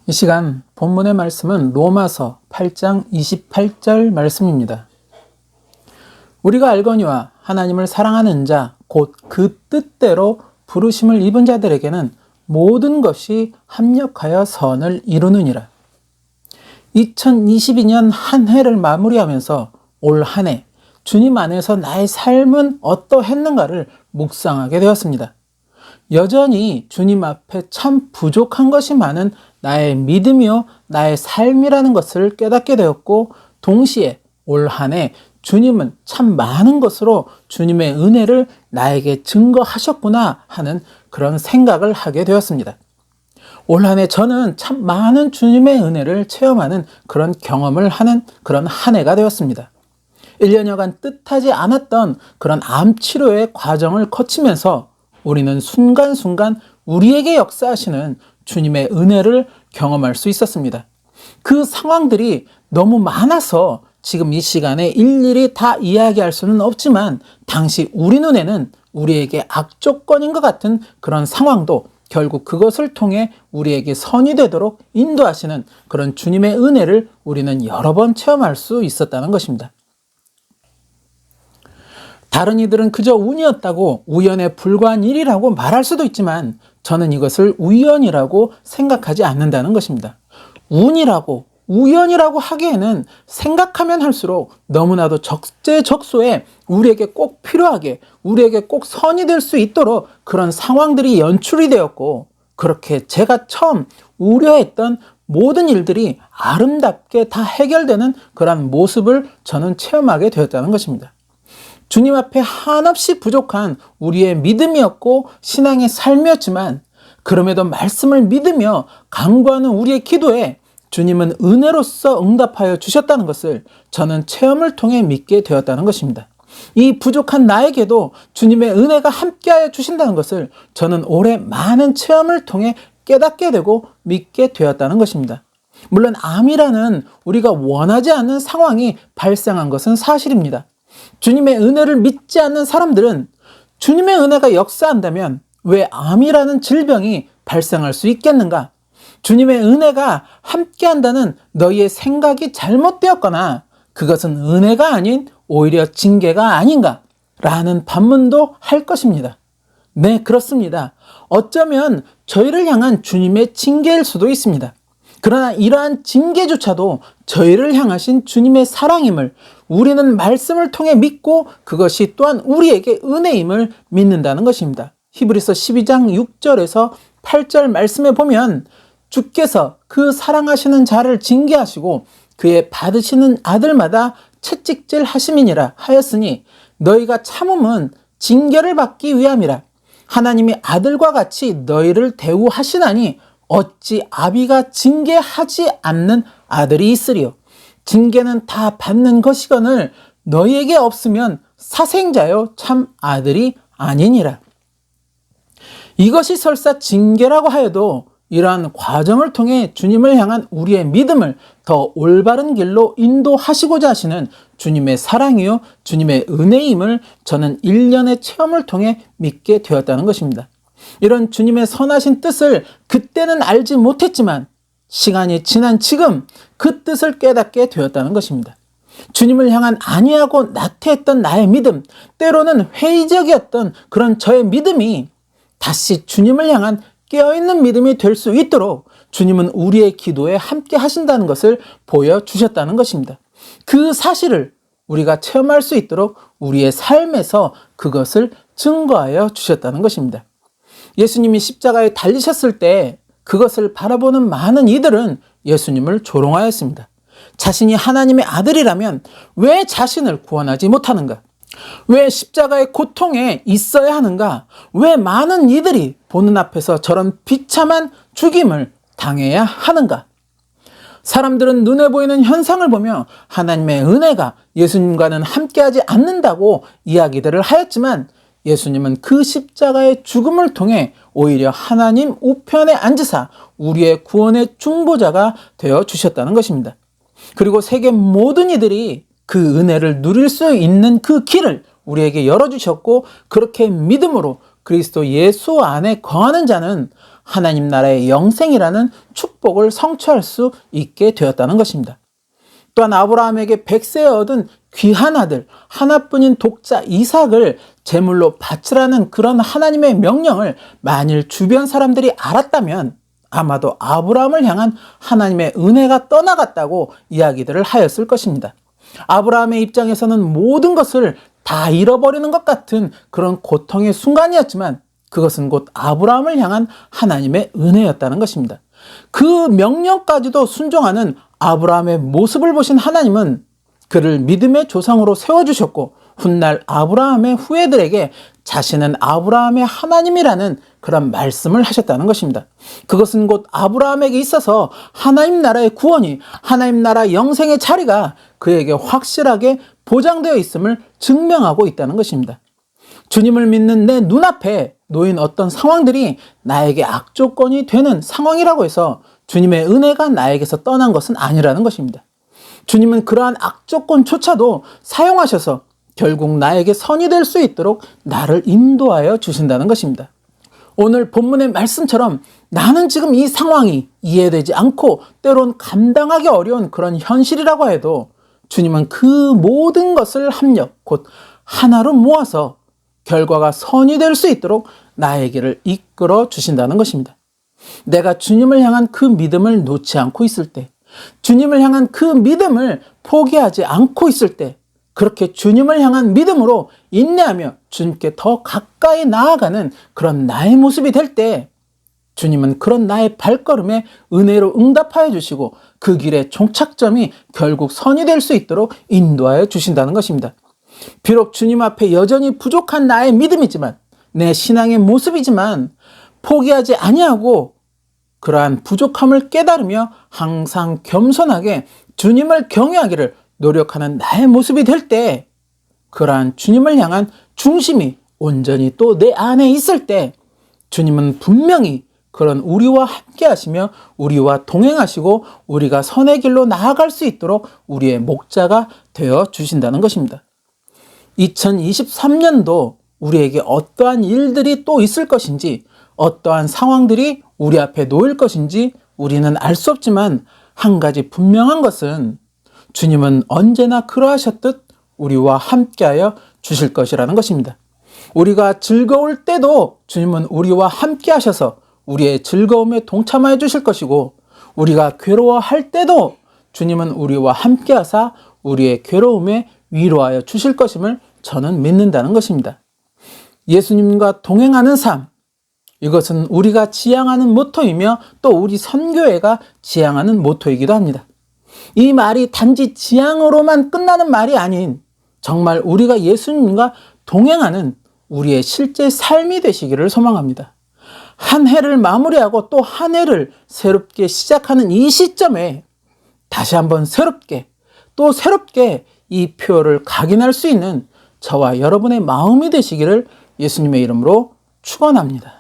이 시간 본문의 말씀은 로마서 8장 28절 말씀입니다. 우리가 알거니와 하나님을 사랑하는 자 곧 그 뜻대로 부르심을 입은 자들에게는 모든 것이 합력하여 선을 이루느니라. 2022년 한 해를 마무리하면서 올 한 해 주님 안에서 나의 삶은 어떠했는가를 묵상하게 되었습니다. 여전히 주님 앞에 참 부족한 것이 많은 나의 믿음이요 나의 삶이라는 것을 깨닫게 되었고, 동시에 올 한 해 주님은 참 많은 것으로 주님의 은혜를 나에게 증거하셨구나 하는 그런 생각을 하게 되었습니다. 올 한 해 저는 참 많은 주님의 은혜를 체험하는 그런 경험을 하는 그런 한 해가 되었습니다. 1년여간 뜻하지 않았던 그런 암 치료의 과정을 거치면서 우리는 순간순간 우리에게 역사하시는 주님의 은혜를 경험할 수 있었습니다. 그 상황들이 너무 많아서 지금 이 시간에 일일이 다 이야기할 수는 없지만, 당시 우리 눈에는 우리에게 악조건인 것 같은 그런 상황도 결국 그것을 통해 우리에게 선이 되도록 인도하시는 그런 주님의 은혜를 우리는 여러 번 체험할 수 있었다는 것입니다. 다른 이들은 그저 운이었다고, 우연에 불과한 일이라고 말할 수도 있지만 저는 이것을 우연이라고 생각하지 않는다는 것입니다. 운이라고 우연이라고 하기에는 생각하면 할수록 너무나도 적재적소에 우리에게 꼭 필요하게, 우리에게 꼭 선이 될 수 있도록 그런 상황들이 연출이 되었고, 그렇게 제가 처음 우려했던 모든 일들이 아름답게 다 해결되는 그런 모습을 저는 체험하게 되었다는 것입니다. 주님 앞에 한없이 부족한 우리의 믿음이었고 신앙의 삶이었지만, 그럼에도 말씀을 믿으며 간구하는 우리의 기도에 주님은 은혜로서 응답하여 주셨다는 것을 저는 체험을 통해 믿게 되었다는 것입니다. 이 부족한 나에게도 주님의 은혜가 함께하여 주신다는 것을 저는 올해 많은 체험을 통해 깨닫게 되고 믿게 되었다는 것입니다. 물론 암이라는 우리가 원하지 않는 상황이 발생한 것은 사실입니다. 주님의 은혜를 믿지 않는 사람들은 주님의 은혜가 역사한다면 왜 암이라는 질병이 발생할 수 있겠는가? 주님의 은혜가 함께한다는 너희의 생각이 잘못되었거나 그것은 은혜가 아닌 오히려 징계가 아닌가? 라는 반문도 할 것입니다. 네, 그렇습니다. 어쩌면 저희를 향한 주님의 징계일 수도 있습니다. 그러나 이러한 징계조차도 저희를 향하신 주님의 사랑임을 우리는 말씀을 통해 믿고, 그것이 또한 우리에게 은혜임을 믿는다는 것입니다. 히브리서 12장 6절에서 8절 말씀에 보면, 주께서 그 사랑하시는 자를 징계하시고 그의 받으시는 아들마다 채찍질 하심이니라 하였으니, 너희가 참음은 징계를 받기 위함이라. 하나님이 아들과 같이 너희를 대우하시나니 어찌 아비가 징계하지 않는 아들이 있으리요. 징계는 다 받는 것이거늘 너희에게 없으면 사생자요 참 아들이 아니니라. 이것이 설사 징계라고 하여도 이러한 과정을 통해 주님을 향한 우리의 믿음을 더 올바른 길로 인도하시고자 하시는 주님의 사랑이요 주님의 은혜임을 저는 1년의 체험을 통해 믿게 되었다는 것입니다. 이런 주님의 선하신 뜻을 그때는 알지 못했지만 시간이 지난 지금 그 뜻을 깨닫게 되었다는 것입니다. 주님을 향한 안이하고 나태했던 나의 믿음, 때로는 회의적이었던 그런 저의 믿음이 다시 주님을 향한 깨어있는 믿음이 될 수 있도록 주님은 우리의 기도에 함께 하신다는 것을 보여주셨다는 것입니다. 그 사실을 우리가 체험할 수 있도록 우리의 삶에서 그것을 증거하여 주셨다는 것입니다. 예수님이 십자가에 달리셨을 때 그것을 바라보는 많은 이들은 예수님을 조롱하였습니다. 자신이 하나님의 아들이라면 왜 자신을 구원하지 못하는가? 왜 십자가의 고통에 있어야 하는가? 왜 많은 이들이 보는 앞에서 저런 비참한 죽임을 당해야 하는가? 사람들은 눈에 보이는 현상을 보며 하나님의 은혜가 예수님과는 함께하지 않는다고 이야기들을 하였지만, 예수님은 그 십자가의 죽음을 통해 오히려 하나님 우편에 앉으사 우리의 구원의 중보자가 되어 주셨다는 것입니다. 그리고 세계 모든 이들이 그 은혜를 누릴 수 있는 그 길을 우리에게 열어주셨고, 그렇게 믿음으로 그리스도 예수 안에 거하는 자는 하나님 나라의 영생이라는 축복을 성취할 수 있게 되었다는 것입니다. 또한 아브라함에게 100세에 얻은 귀한 아들, 하나뿐인 독자 이삭을 제물로 바치라는 그런 하나님의 명령을 만일 주변 사람들이 알았다면 아마도 아브라함을 향한 하나님의 은혜가 떠나갔다고 이야기들을 하였을 것입니다. 아브라함의 입장에서는 모든 것을 다 잃어버리는 것 같은 그런 고통의 순간이었지만 그것은 곧 아브라함을 향한 하나님의 은혜였다는 것입니다. 그 명령까지도 순종하는 아브라함의 모습을 보신 하나님은 그를 믿음의 조상으로 세워주셨고 훗날 아브라함의 후예들에게 자신은 아브라함의 하나님이라는 그런 말씀을 하셨다는 것입니다. 그것은 곧 아브라함에게 있어서 하나님 나라의 구원이, 하나님 나라 영생의 자리가 그에게 확실하게 보장되어 있음을 증명하고 있다는 것입니다. 주님을 믿는 내 눈앞에 놓인 어떤 상황들이 나에게 악조건이 되는 상황이라고 해서 주님의 은혜가 나에게서 떠난 것은 아니라는 것입니다. 주님은 그러한 악조건조차도 사용하셔서 결국 나에게 선이 될 수 있도록 나를 인도하여 주신다는 것입니다. 오늘 본문의 말씀처럼 나는 지금 이 상황이 이해되지 않고 때론 감당하기 어려운 그런 현실이라고 해도 주님은 그 모든 것을 합력, 곧 하나로 모아서 결과가 선이 될 수 있도록 나의 길을 이끌어 주신다는 것입니다. 내가 주님을 향한 그 믿음을 놓지 않고 있을 때, 주님을 향한 그 믿음을 포기하지 않고 있을 때, 그렇게 주님을 향한 믿음으로 인내하며 주님께 더 가까이 나아가는 그런 나의 모습이 될 때 주님은 그런 나의 발걸음에 은혜로 응답하여 주시고 그 길의 종착점이 결국 선이 될 수 있도록 인도하여 주신다는 것입니다. 비록 주님 앞에 여전히 부족한 나의 믿음이지만, 내 신앙의 모습이지만 포기하지 아니하고 그러한 부족함을 깨달으며 항상 겸손하게 주님을 경외하기를 노력하는 나의 모습이 될 때, 그러한 주님을 향한 중심이 온전히 또 내 안에 있을 때 주님은 분명히 그런 우리와 함께 하시며 우리와 동행하시고 우리가 선의 길로 나아갈 수 있도록 우리의 목자가 되어 주신다는 것입니다. 2023년도 우리에게 어떠한 일들이 또 있을 것인지, 어떠한 상황들이 우리 앞에 놓일 것인지 우리는 알 수 없지만 한 가지 분명한 것은 주님은 언제나 그러하셨듯 우리와 함께하여 주실 것이라는 것입니다. 우리가 즐거울 때도 주님은 우리와 함께 하셔서 우리의 즐거움에 동참하여 주실 것이고, 우리가 괴로워할 때도 주님은 우리와 함께 하사 우리의 괴로움에 위로하여 주실 것임을 저는 믿는다는 것입니다. 예수님과 동행하는 삶, 이것은 우리가 지향하는 모토이며 또 우리 선교회가 지향하는 모토이기도 합니다. 이 말이 단지 지향으로만 끝나는 말이 아닌 정말 우리가 예수님과 동행하는 우리의 실제 삶이 되시기를 소망합니다. 한 해를 마무리하고 또 한 해를 새롭게 시작하는 이 시점에 다시 한번 새롭게 또 새롭게 이 표를 각인할 수 있는 저와 여러분의 마음이 되시기를 예수님의 이름으로 축원합니다.